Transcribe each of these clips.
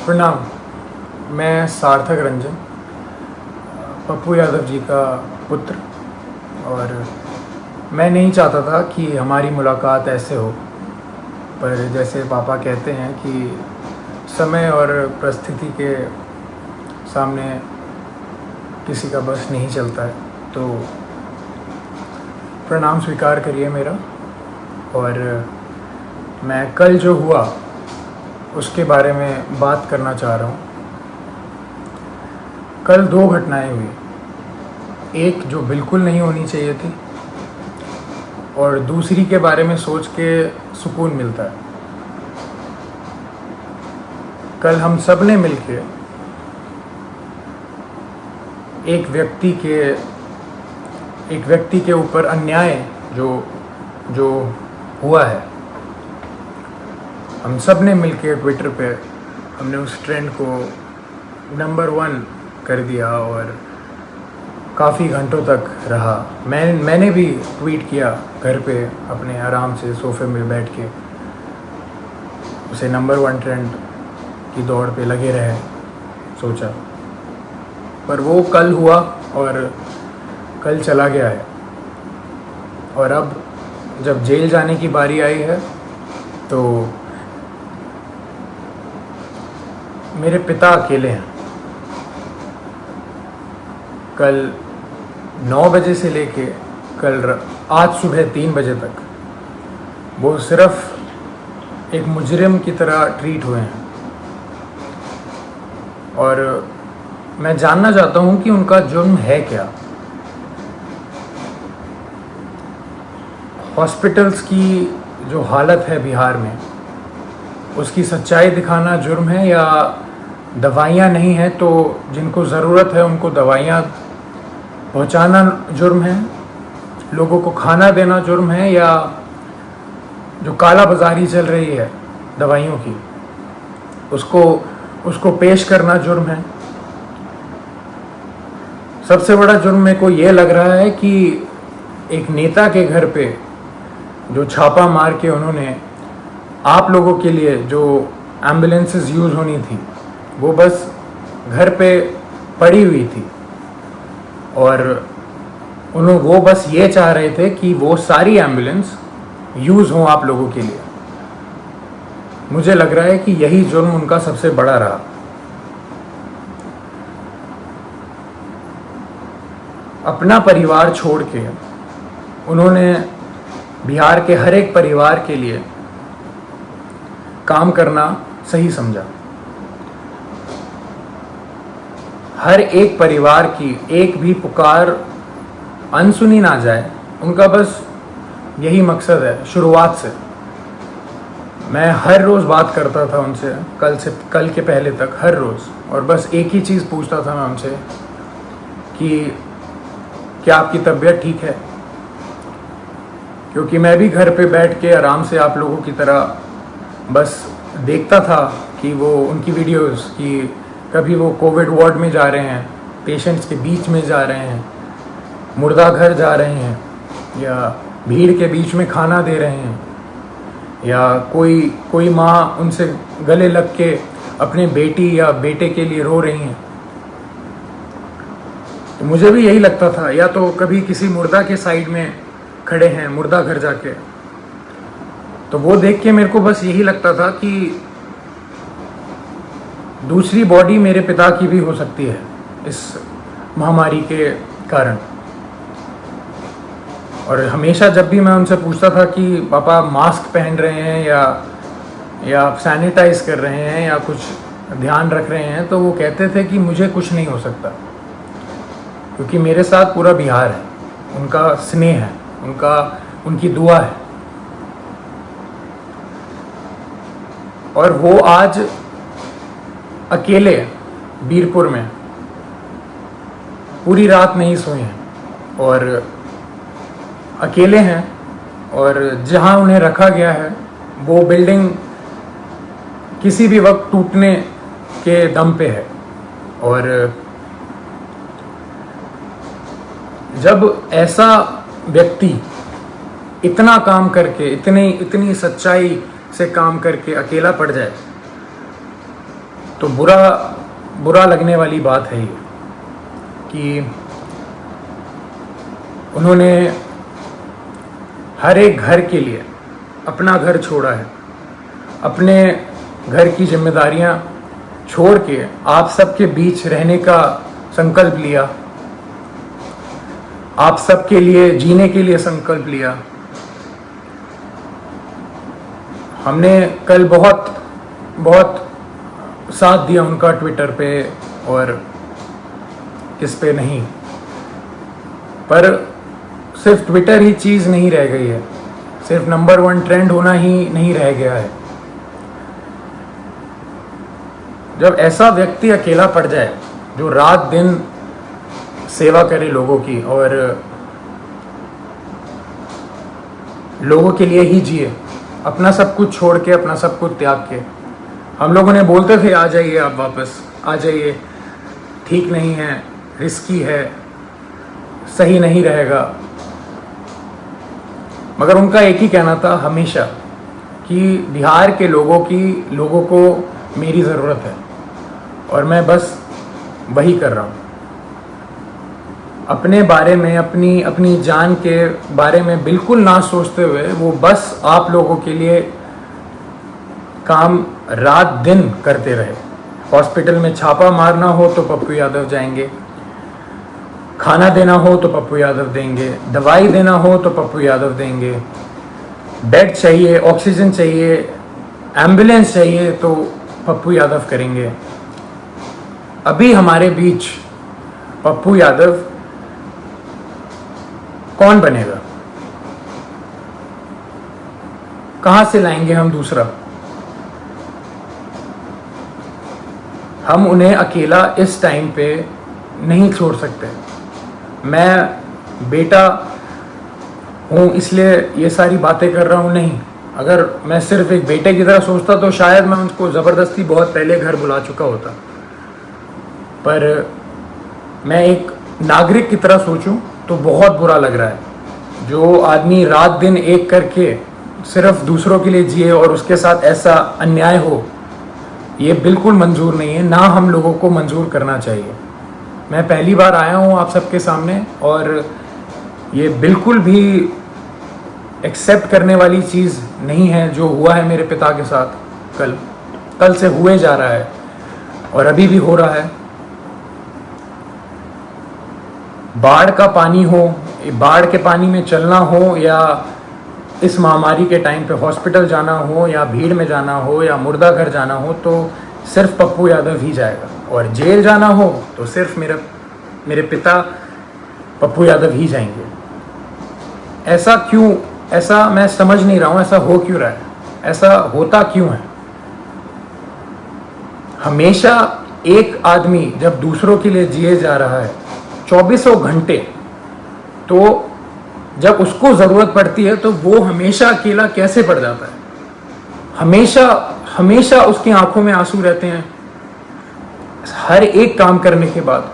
प्रणाम। मैं सार्थक रंजन, पप्पू यादव जी का पुत्र, और मैं नहीं चाहता था कि हमारी मुलाकात ऐसे हो, पर जैसे पापा कहते हैं कि समय और परिस्थिति के सामने किसी का बस नहीं चलता है, तो प्रणाम स्वीकार करिए मेरा। और मैं कल जो हुआ उसके बारे में बात करना चाह रहा हूँ। कल दो घटनाएं हुई, एक जो बिल्कुल नहीं होनी चाहिए थी और दूसरी के बारे में सोच के सुकून मिलता है। कल हम सब ने मिलके एक व्यक्ति के ऊपर अन्याय जो हुआ है, हम सब ने मिलके ट्विटर पे हमने उस ट्रेंड को नंबर 1 कर दिया और काफ़ी घंटों तक रहा। मैंने भी ट्वीट किया घर पे अपने आराम से सोफे में बैठ के, उसे नंबर 1 ट्रेंड की दौड़ पे लगे रहे सोचा। पर वो कल हुआ और कल चला गया है, और अब जब जेल जाने की बारी आई है तो मेरे पिता अकेले हैं। कल 9 बजे से लेके आज सुबह 3 बजे तक वो सिर्फ एक मुजरिम की तरह ट्रीट हुए हैं, और मैं जानना चाहता हूं कि उनका जुर्म है क्या। हॉस्पिटल्स की जो हालत है बिहार में, उसकी सच्चाई दिखाना जुर्म है, या दवाइयाँ नहीं हैं तो जिनको ज़रूरत है उनको दवाइयाँ पहुँचाना जुर्म है, लोगों को खाना देना जुर्म है, या जो काला बाजारी चल रही है दवाइयों की उसको पेश करना जुर्म है। सबसे बड़ा जुर्म मेरे को ये लग रहा है कि एक नेता के घर पे जो छापा मार के उन्होंने आप लोगों के लिए जो एम्बुलेंसेस यूज़ होनी थी वो बस घर पे पड़ी हुई थी, और वो बस ये चाह रहे थे कि वो सारी एम्बुलेंस यूज़ हों आप लोगों के लिए। मुझे लग रहा है कि यही जुर्म उनका सबसे बड़ा रहा। अपना परिवार छोड़ के उन्होंने बिहार के हर एक परिवार के लिए काम करना सही समझा। हर एक परिवार की एक भी पुकार अनसुनी ना जाए, उनका बस यही मकसद है। शुरुआत से मैं हर रोज़ बात करता था उनसे, कल के पहले तक हर रोज़, और बस एक ही चीज़ पूछता था मैं उनसे कि क्या आपकी तबीयत ठीक है, क्योंकि मैं भी घर पे बैठ के आराम से आप लोगों की तरह बस देखता था कि वो उनकी वीडियोस कि कभी वो कोविड वार्ड में जा रहे हैं, पेशेंट्स के बीच में जा रहे हैं, मुर्दा घर जा रहे हैं, या भीड़ के बीच में खाना दे रहे हैं, या कोई माँ उनसे गले लग के अपने बेटी या बेटे के लिए रो रही हैं। तो मुझे भी यही लगता था, या तो कभी किसी मुर्दा के साइड में खड़े हैं मुर्दा घर जाके, तो वो देख के मेरे को बस यही लगता था कि दूसरी बॉडी मेरे पिता की भी हो सकती है इस महामारी के कारण। और हमेशा जब भी मैं उनसे पूछता था कि पापा मास्क पहन रहे हैं या सैनिटाइज कर रहे हैं या कुछ ध्यान रख रहे हैं, तो वो कहते थे कि मुझे कुछ नहीं हो सकता, क्योंकि मेरे साथ पूरा बिहार है, उनका स्नेह है, उनकी दुआ है। और वो आज अकेले बीरपुर में पूरी रात नहीं सोए हैं और अकेले हैं, और जहां उन्हें रखा गया है वो बिल्डिंग किसी भी वक्त टूटने के दम पे है। और जब ऐसा व्यक्ति इतना काम करके, इतनी सच्चाई से काम करके अकेला पड़ जाए, तो बुरा लगने वाली बात है ये कि उन्होंने हर एक घर के लिए अपना घर छोड़ा है, अपने घर की जिम्मेदारियां छोड़ के आप सबके बीच रहने का संकल्प लिया, आप सबके लिए जीने के लिए संकल्प लिया। हमने कल बहुत साथ दिया उनका ट्विटर पे और किस पे नहीं, पर सिर्फ ट्विटर ही चीज़ नहीं रह गई है, सिर्फ नंबर 1 ट्रेंड होना ही नहीं रह गया है। जब ऐसा व्यक्ति अकेला पड़ जाए जो रात दिन सेवा करे लोगों की और लोगों के लिए ही जिए, अपना सब कुछ छोड़ के, अपना सब कुछ त्याग के। हम लोगों ने बोलते थे आ जाइए, आप वापस आ जाइए, ठीक नहीं है, रिस्की है, सही नहीं रहेगा, मगर उनका एक ही कहना था हमेशा कि बिहार के लोगों को मेरी ज़रूरत है और मैं बस वही कर रहा हूँ। अपने बारे में, अपनी जान के बारे में बिल्कुल ना सोचते हुए वो बस आप लोगों के लिए काम रात दिन करते रहे। हॉस्पिटल में छापा मारना हो तो पप्पू यादव जाएंगे, खाना देना हो तो पप्पू यादव देंगे, दवाई देना हो तो पप्पू यादव देंगे, बेड चाहिए, ऑक्सीजन चाहिए, एम्बुलेंस चाहिए तो पप्पू यादव करेंगे। अभी हमारे बीच पप्पू यादव कौन बनेगा? कहां से लाएंगे हम दूसरा? हम उन्हें अकेला इस टाइम पे नहीं छोड़ सकते। मैं बेटा हूँ इसलिए ये सारी बातें कर रहा हूँ, नहीं। अगर मैं सिर्फ एक बेटे की तरह सोचता तो शायद मैं उनको ज़बरदस्ती बहुत पहले घर बुला चुका होता, पर मैं एक नागरिक की तरह सोचूं तो बहुत बुरा लग रहा है। जो आदमी रात दिन एक करके सिर्फ दूसरों के लिए जिए और उसके साथ ऐसा अन्याय हो, ये बिल्कुल मंजूर नहीं है, ना हम लोगों को मंजूर करना चाहिए। मैं पहली बार आया हूँ आप सबके सामने और ये बिल्कुल भी एक्सेप्ट करने वाली चीज़ नहीं है जो हुआ है मेरे पिता के साथ। कल से हुए जा रहा है और अभी भी हो रहा है। बाढ़ का पानी हो, बाढ़ के पानी में चलना हो, या इस महामारी के टाइम पे हॉस्पिटल जाना हो, या भीड़ में जाना हो, या मुर्दा घर जाना हो, तो सिर्फ पप्पू यादव ही जाएगा। और जेल जाना हो तो सिर्फ मेरे पिता पप्पू यादव ही जाएंगे। ऐसा क्यों? ऐसा मैं समझ नहीं रहा हूँ, ऐसा हो क्यों रहा है, ऐसा होता क्यों है? हमेशा एक आदमी जब दूसरों के लिए जिए जा रहा है 2400 घंटे, तो जब उसको ज़रूरत पड़ती है तो वो हमेशा अकेला कैसे पड़ जाता है? हमेशा उसकी आंखों में आंसू रहते हैं हर एक काम करने के बाद।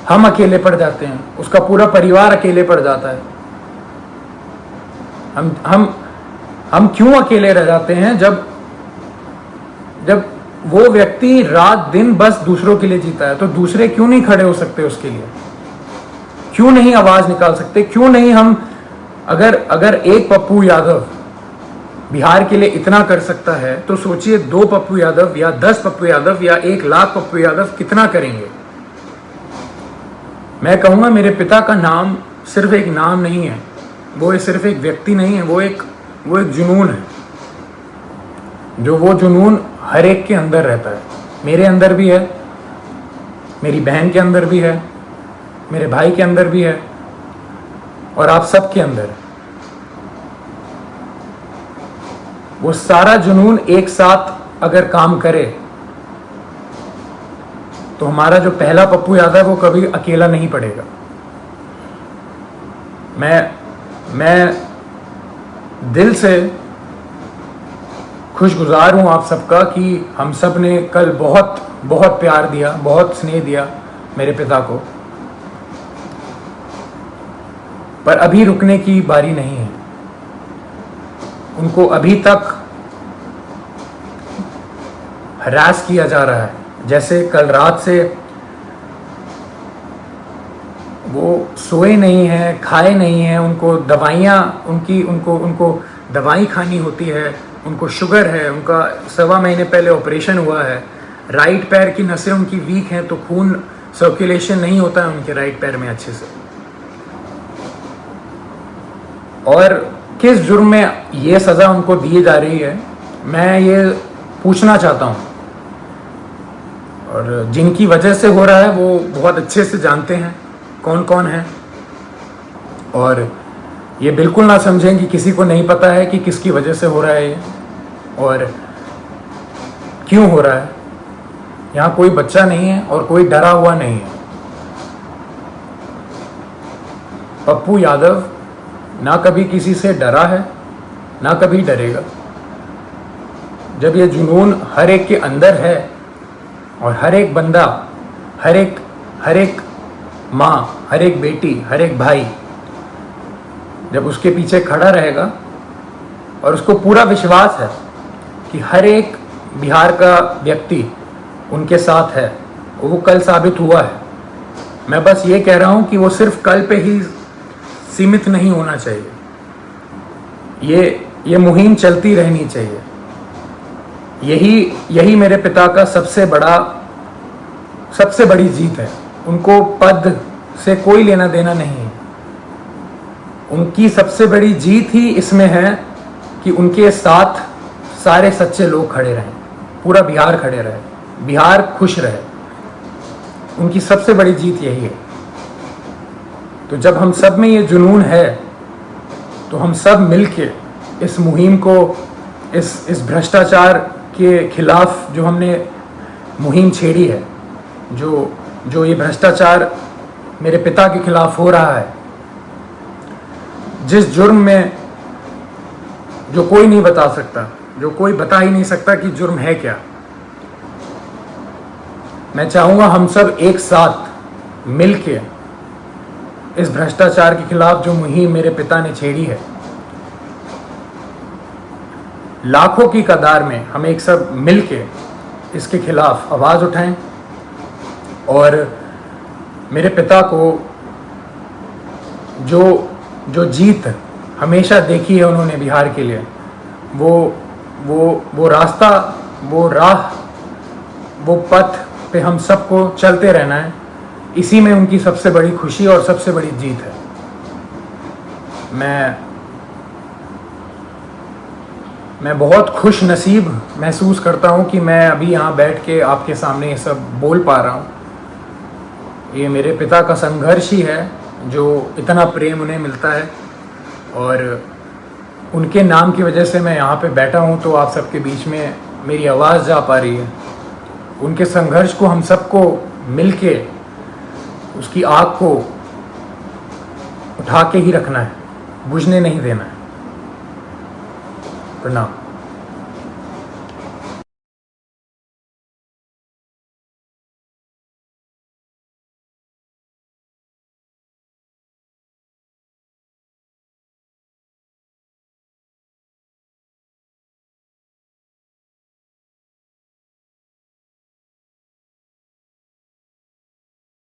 हम अकेले पड़ जाते हैं, उसका पूरा परिवार अकेले पड़ जाता है। हम क्यों अकेले रह जाते हैं जब वो व्यक्ति रात दिन बस दूसरों के लिए जीता है? तो दूसरे क्यों नहीं खड़े हो सकते उसके लिए? क्यों नहीं आवाज निकाल सकते? क्यों नहीं हम, अगर एक पप्पू यादव बिहार के लिए इतना कर सकता है, तो सोचिए 2 पप्पू यादव या 10 पप्पू यादव या 1 लाख पप्पू यादव कितना करेंगे। मैं कहूँगा मेरे पिता का नाम सिर्फ एक नाम नहीं है, वो सिर्फ एक व्यक्ति नहीं है, वो एक जुनून है। वो जुनून हर एक के अंदर रहता है। मेरे अंदर भी है, मेरी बहन के अंदर भी है, मेरे भाई के अंदर भी है, और आप सब के अंदर है। वो सारा जुनून एक साथ अगर काम करे तो हमारा जो पहला पप्पू यादव है वो कभी अकेला नहीं पड़ेगा। मैं दिल से खुशगुजार हूँ आप सबका कि हम सब ने कल बहुत बहुत प्यार दिया, बहुत स्नेह दिया मेरे पिता को, पर अभी रुकने की बारी नहीं है। उनको अभी तक हरास किया जा रहा है। जैसे कल रात से वो सोए नहीं हैं, खाए नहीं हैं, उनको दवाइयाँ उनको दवाई खानी होती है, उनको शुगर है, उनका 1.25 महीने पहले ऑपरेशन हुआ है, राइट पैर की नसें उनकी वीक हैं तो खून सर्कुलेशन नहीं होता है उनके राइट पैर में अच्छे से। और किस जुर्म में ये सज़ा उनको दी जा रही है, मैं ये पूछना चाहता हूँ। और जिनकी वजह से हो रहा है वो बहुत अच्छे से जानते हैं कौन कौन है, और ये बिल्कुल ना समझें कि किसी को नहीं पता है कि किसकी वजह से हो रहा है ये और क्यों हो रहा है। यहाँ कोई बच्चा नहीं है और कोई डरा हुआ नहीं है। पप्पू यादव ना कभी किसी से डरा है, ना कभी डरेगा। जब ये जुनून हर एक के अंदर है और हर एक बंदा, हर एक माँ, हर एक बेटी, हर एक भाई जब उसके पीछे खड़ा रहेगा और उसको पूरा विश्वास है कि हर एक बिहार का व्यक्ति उनके साथ है, वो कल साबित हुआ है। मैं बस ये कह रहा हूँ कि वो सिर्फ कल पे ही सीमित नहीं होना चाहिए, ये मुहिम चलती रहनी चाहिए। यही मेरे पिता का सबसे बड़ी जीत है। उनको पद से कोई लेना देना नहीं है। उनकी सबसे बड़ी जीत ही इसमें है कि उनके साथ सारे सच्चे लोग खड़े रहें, पूरा बिहार खड़े रहे, बिहार खुश रहे। उनकी सबसे बड़ी जीत यही है। तो जब हम सब में ये जुनून है तो हम सब मिलके इस मुहिम को, इस भ्रष्टाचार के खिलाफ जो हमने मुहिम छेड़ी है, जो ये भ्रष्टाचार मेरे पिता के खिलाफ हो रहा है, जिस जुर्म में जो कोई नहीं बता सकता, जो कोई बता ही नहीं सकता कि जुर्म है क्या। मैं चाहूँगा हम सब एक साथ मिलके इस भ्रष्टाचार के खिलाफ जो मुहिम मेरे पिता ने छेड़ी है, लाखों की कतार में हम एक सब मिलके इसके खिलाफ आवाज़ उठाएं और मेरे पिता को जो जीत हमेशा देखी है उन्होंने बिहार के लिए, वो रास्ता, वो राह, वो पथ पे हम सबको चलते रहना है। इसी में उनकी सबसे बड़ी खुशी और सबसे बड़ी जीत है। मैं बहुत खुश नसीब महसूस करता हूँ कि मैं अभी यहाँ बैठ के आपके सामने ये सब बोल पा रहा हूँ। ये मेरे पिता का संघर्ष ही है जो इतना प्रेम उन्हें मिलता है, और उनके नाम की वजह से मैं यहाँ पे बैठा हूँ तो आप सबके बीच में मेरी आवाज़ जा पा रही है। उनके संघर्ष को हम सबको मिलके उसकी आग को उठा के ही रखना है, बुझने नहीं देना है। प्रणाम।